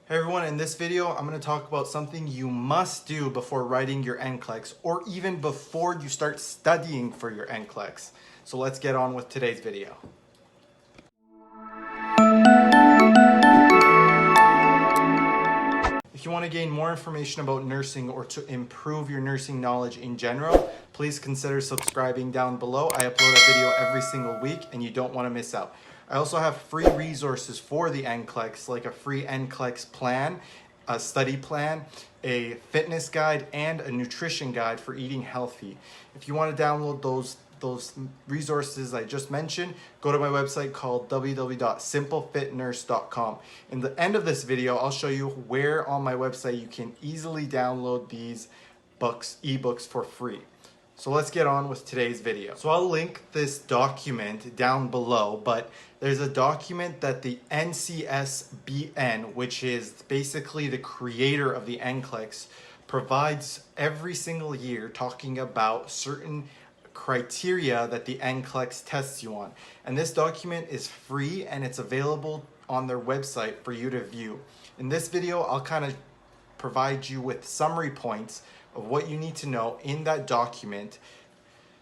Hey everyone, in this video I'm going to talk about something you must do before writing your NCLEX or even before you start studying for your NCLEX. So let's get on with today's video. If you want to gain more information about nursing or to improve your nursing knowledge in general, please consider subscribing down below. I upload a video every single week and you don't want to miss out. I also have free resources for the NCLEX, like a free NCLEX plan, a study plan, a fitness guide, and a nutrition guide for eating healthy. If you want to download those resources I just mentioned, go to my website called www.simplefitnurse.com. In the end of this video, I'll show you where on my website you can easily download these ebooks for free. So let's get on with today's video. So I'll link this document down below, but there's a document that the NCSBN, which is basically the creator of the NCLEX, provides every single year, talking about certain criteria that the NCLEX tests you on. And this document is free and it's available on their website for you to view. In this video, I'll kind of provide you with summary points of what you need to know in that document.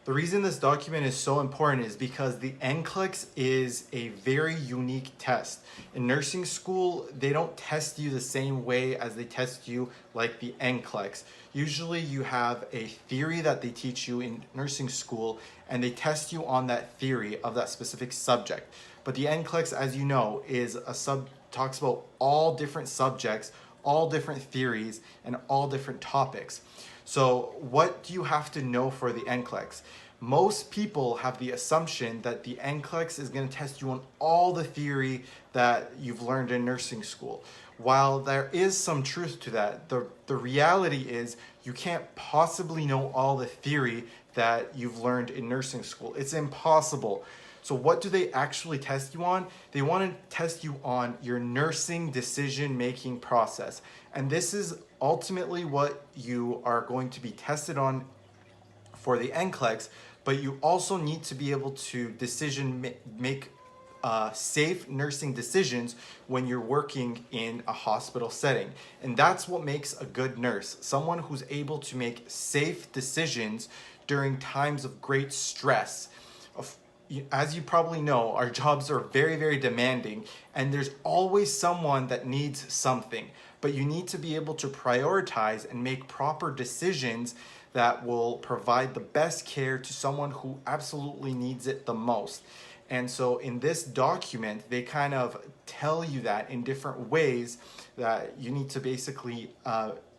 The reason this document is so important is because the NCLEX is a very unique test. In nursing school, they don't test you the same way as they test you like the NCLEX. Usually you have a theory that they teach you in nursing school and they test you on that theory of that specific subject. But the NCLEX, as you know, talks about all different subjects, all different theories, and all different topics. So what do you have to know for the NCLEX? Most people have the assumption that the NCLEX is going to test you on all the theory that you've learned in nursing school. While there is some truth to that, the reality is you can't possibly know all the theory that you've learned in nursing school. It's impossible. So what do they actually test you on? They want to test you on your nursing decision-making process. And this is ultimately what you are going to be tested on for the NCLEX, but you also need to be able to make safe nursing decisions when you're working in a hospital setting. And that's what makes a good nurse, someone who's able to make safe decisions during times of great stress. As you probably know, our jobs are very, very demanding, and there's always someone that needs something. But you need to be able to prioritize and make proper decisions that will provide the best care to someone who absolutely needs it the most. And so in this document, they kind of tell you that in different ways that you need to basically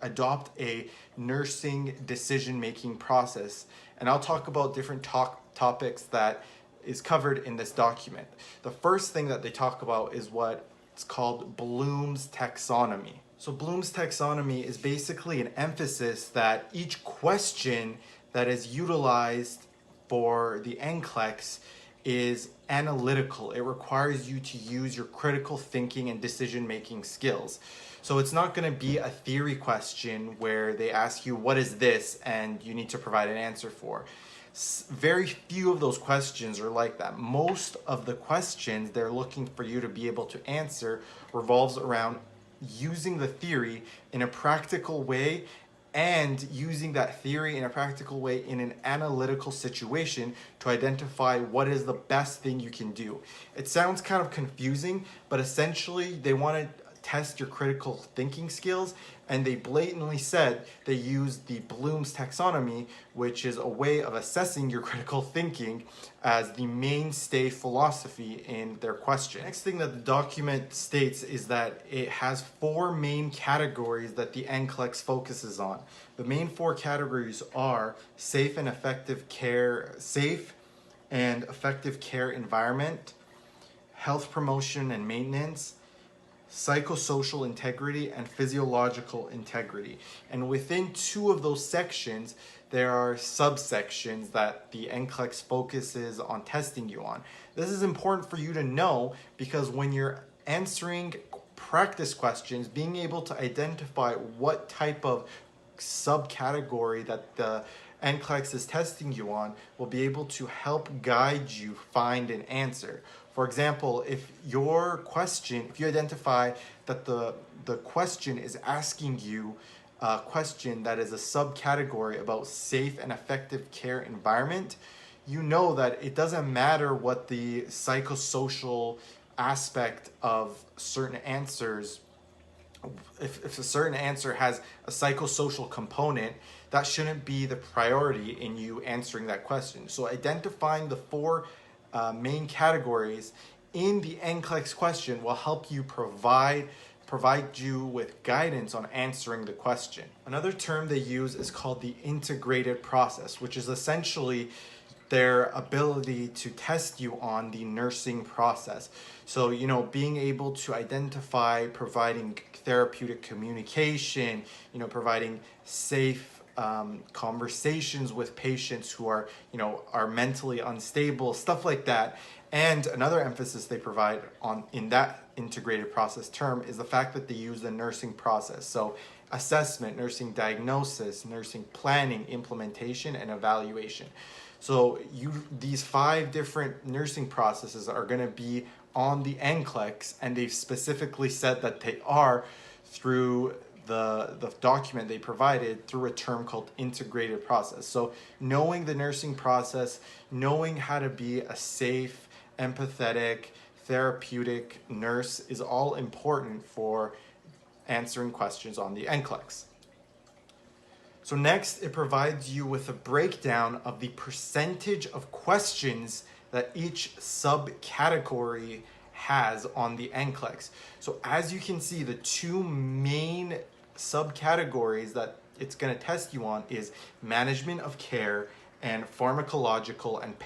adopt a nursing decision-making process. And I'll talk about different topics that is covered in this document. The first thing that they talk about is what's called Bloom's taxonomy. So Bloom's taxonomy is basically an emphasis that each question that is utilized for the NCLEX is analytical. It requires you to use your critical thinking and decision-making skills. So it's not going to be a theory question where they ask you, what is this? And you need to provide an answer for. Very few of those questions are like that. Most of the questions they're looking for you to be able to answer revolves around using the theory in a practical way and using that theory in a practical way in an analytical situation to identify what is the best thing you can do. It sounds kind of confusing, but essentially they want to test your critical thinking skills, and they blatantly said they use the Bloom's taxonomy, which is a way of assessing your critical thinking, as the mainstay philosophy in their question. Next thing that the document states is that it has 4 main categories that the NCLEX focuses on. The main 4 categories are safe and effective care environment, health promotion and maintenance, psychosocial integrity, and physiological integrity. And within 2 of those sections, there are subsections that the NCLEX focuses on testing you on. This is important for you to know because when you're answering practice questions, being able to identify what type of subcategory that the NCLEX is testing you on will be able to help guide you find an answer. For example, if you identify that the question is asking you a question that is a subcategory about safe and effective care environment, you know that it doesn't matter what the psychosocial aspect of certain answers. If a certain answer has a psychosocial component, that shouldn't be the priority in you answering that question. So identifying the four main categories in the NCLEX question will help you provide you with guidance on answering the question. Another term they use is called the integrated process, which is essentially their ability to test you on the nursing process. So, being able to identify providing therapeutic communication, providing safe conversations with patients who are mentally unstable, stuff like that. And another emphasis they provide in that integrated process term is the fact that they use the nursing process. So assessment, nursing diagnosis, nursing planning, implementation, and evaluation. So these 5 different nursing processes are going to be on the NCLEX, and they've specifically said that they are through the document they provided through a term called integrated process. So knowing the nursing process, knowing how to be a safe, empathetic, therapeutic nurse is all important for answering questions on the NCLEX. So next, it provides you with a breakdown of the percentage of questions that each subcategory has on the NCLEX. So as you can see, the 2 main subcategories that it's going to test you on is management of care and pharmacological and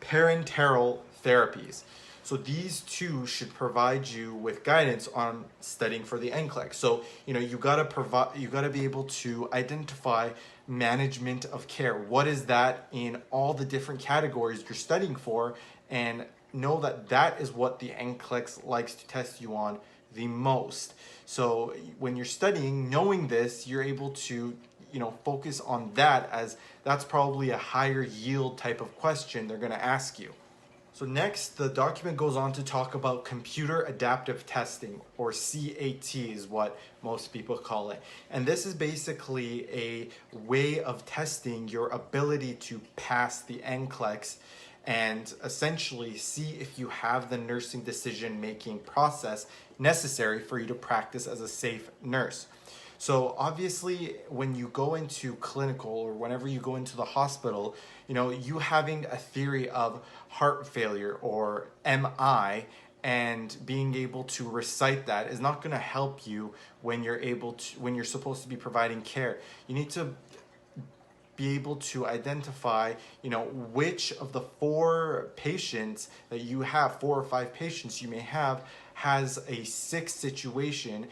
parenteral therapies. So these 2 should provide you with guidance on studying for the NCLEX. So, you gotta be able to identify management of care. What is that in all the different categories you're studying for, and know that that is what the NCLEX likes to test you on the most. So when you're studying, knowing this, you're able to focus on that, as that's probably a higher yield type of question they're going to ask you. So next, the document goes on to talk about computer adaptive testing, or CAT is what most people call it. And this is basically a way of testing your ability to pass the NCLEX and essentially see if you have the nursing decision-making process necessary for you to practice as a safe nurse. So obviously, when you go into clinical, or whenever you go into the hospital, you having a theory of heart failure or MI and being able to recite that is not going to help you when you're supposed to be providing care. You need to be able to identify, which of the 4 patients that you have, 4 or 5 patients you may have, has a sick situation,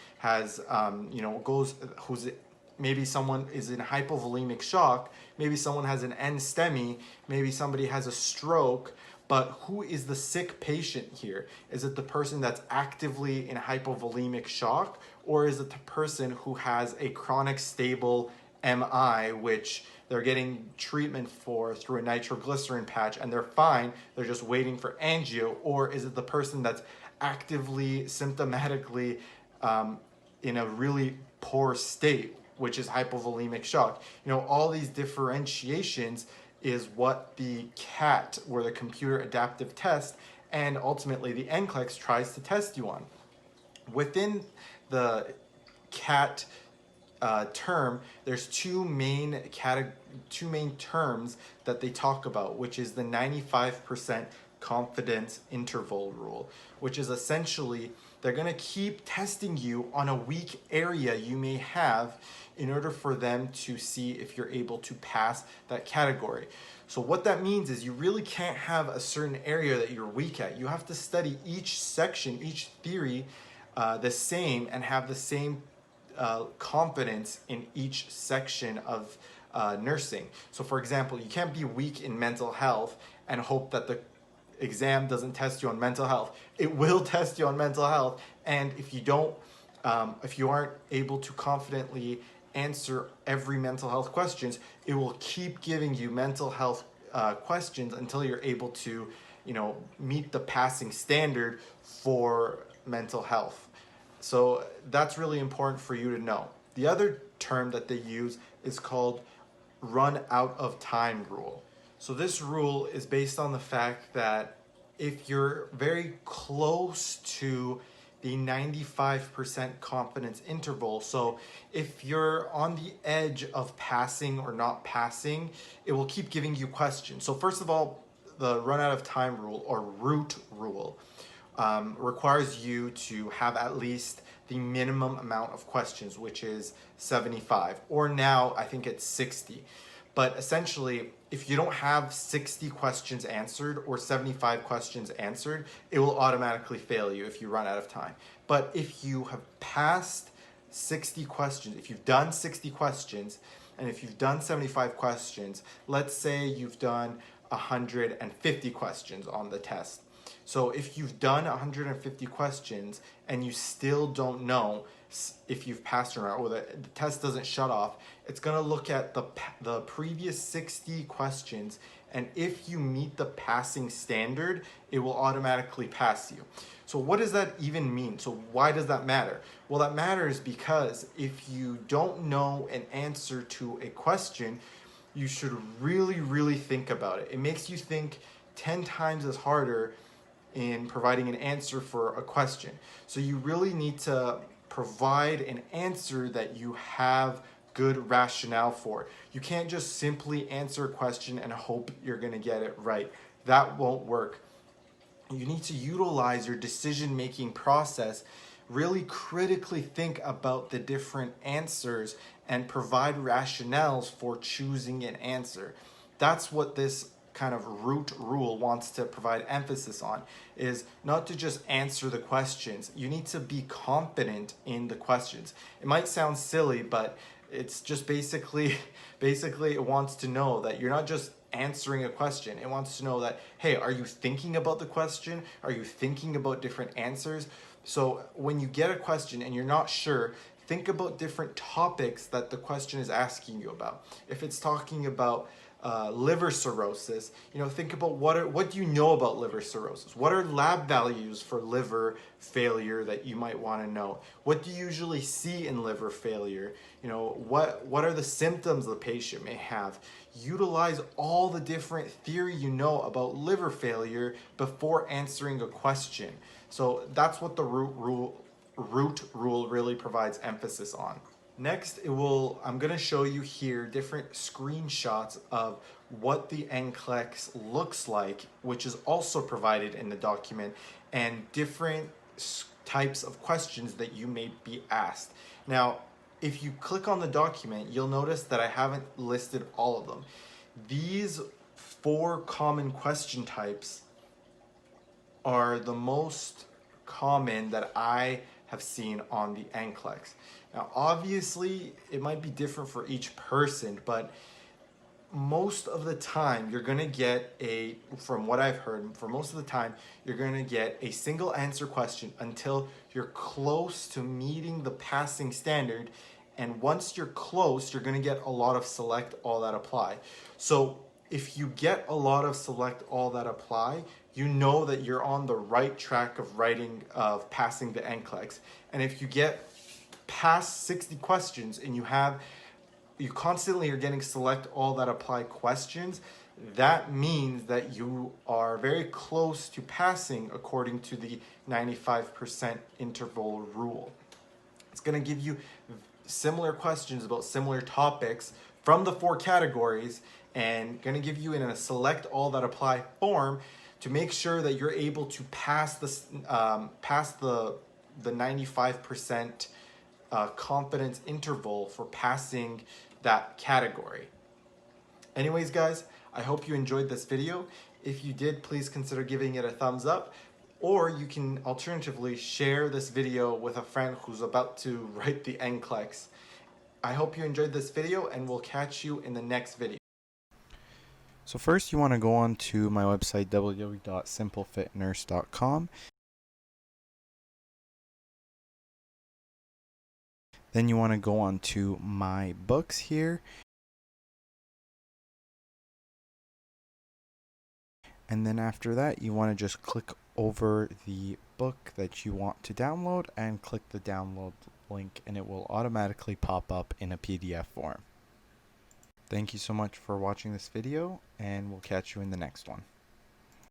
maybe someone is in hypovolemic shock, maybe someone has an NSTEMI, maybe somebody has a stroke, but who is the sick patient here? Is it the person that's actively in hypovolemic shock, or is it the person who has a chronic stable MI, which they're getting treatment for through a nitroglycerin patch and they're fine, they're just waiting for angio? Or is it the person that's actively, symptomatically in a really poor state, which is hypovolemic shock? All these differentiations is what the CAT, or the computer adaptive test, and ultimately the NCLEX tries to test you on. Within the CAT term, there's two main terms that they talk about, which is the 95% confidence interval rule, which is essentially they're going to keep testing you on a weak area you may have in order for them to see if you're able to pass that category. So what that means is you really can't have a certain area that you're weak at. You have to study each section, each theory the same, and have the same confidence in each section of nursing. So for example, you can't be weak in mental health and hope that the exam doesn't test you on mental health. It will test you on mental health, and if you aren't able to confidently answer every mental health questions, it will keep giving you mental health questions until you're able to meet the passing standard for mental health. So that's really important for you to know. The other term that they use is called run out of time rule. So this rule is based on the fact that if you're very close to the 95% confidence interval, so if you're on the edge of passing or not passing, it will keep giving you questions. So first of all, the run out of time rule, or root rule, requires you to have at least the minimum amount of questions, which is 75, or now I think it's 60. But essentially, if you don't have 60 questions answered or 75 questions answered, it will automatically fail you if you run out of time. But if you have passed 60 questions, if you've done 60 questions, and if you've done 75 questions, let's say you've done 150 questions on the test. So if you've done 150 questions and you still don't know if you've passed or not, or the test doesn't shut off, it's going to look at the previous 60 questions, and if you meet the passing standard, it will automatically pass you. So what does that even mean? So why does that matter? Well, that matters because if you don't know an answer to a question, you should really think about it. It makes you think 10 times as harder in providing an answer for a question. So you really need to provide an answer that you have good rationale for. You can't just simply answer a question and hope you're going to get it right. That won't work. You need to utilize your decision-making process, really critically think about the different answers and provide rationales for choosing an answer. That's what this kind of root rule wants to provide emphasis on, is not to just answer the questions. You need to be confident in the questions. It might sound silly, but it's just basically it wants to know that you're not just answering a question. It wants to know that, hey, are you thinking about the question? Are you thinking about different answers? So when you get a question and you're not sure, think about different topics that the question is asking you about. If it's talking about liver cirrhosis, think about what do you know about liver cirrhosis? What are lab values for liver failure that you might want to know? What do you usually see in liver failure? What are the symptoms the patient may have? Utilize all the different theory you know about liver failure before answering a question. So that's what the root rule really provides emphasis on. Next, I'm going to show you here different screenshots of what the NCLEX looks like, which is also provided in the document, and different types of questions that you may be asked. Now, if you click on the document, you'll notice that I haven't listed all of them. These 4 common question types are the most common that I have seen on the NCLEX. Now, obviously, it might be different for each person, but most of the time, you're going to get from what I've heard, for most of the time, you're going to get a single answer question until you're close to meeting the passing standard. And once you're close, you're going to get a lot of select all that apply. So if you get a lot of select all that apply, you know that you're on the right track of passing the NCLEX. And if you get past 60 questions and you constantly are getting select all that apply questions, that means that you are very close to passing according to the 95% interval rule. It's going to give you similar questions about similar topics from the 4 categories, and going to give you in a select all that apply form to make sure that you're able to pass the 95% confidence interval for passing that category. Anyways, guys, I hope you enjoyed this video. If you did, please consider giving it a thumbs up, or you can alternatively share this video with a friend who's about to write the NCLEX. I hope you enjoyed this video, and we'll catch you in the next video. So first, you want to go on to my website, www.simplefitnurse.com. Then you want to go on to my books here. And then after that, you want to just click over the book that you want to download and click the download link, and it will automatically pop up in a PDF form. Thank you so much for watching this video, and we'll catch you in the next one.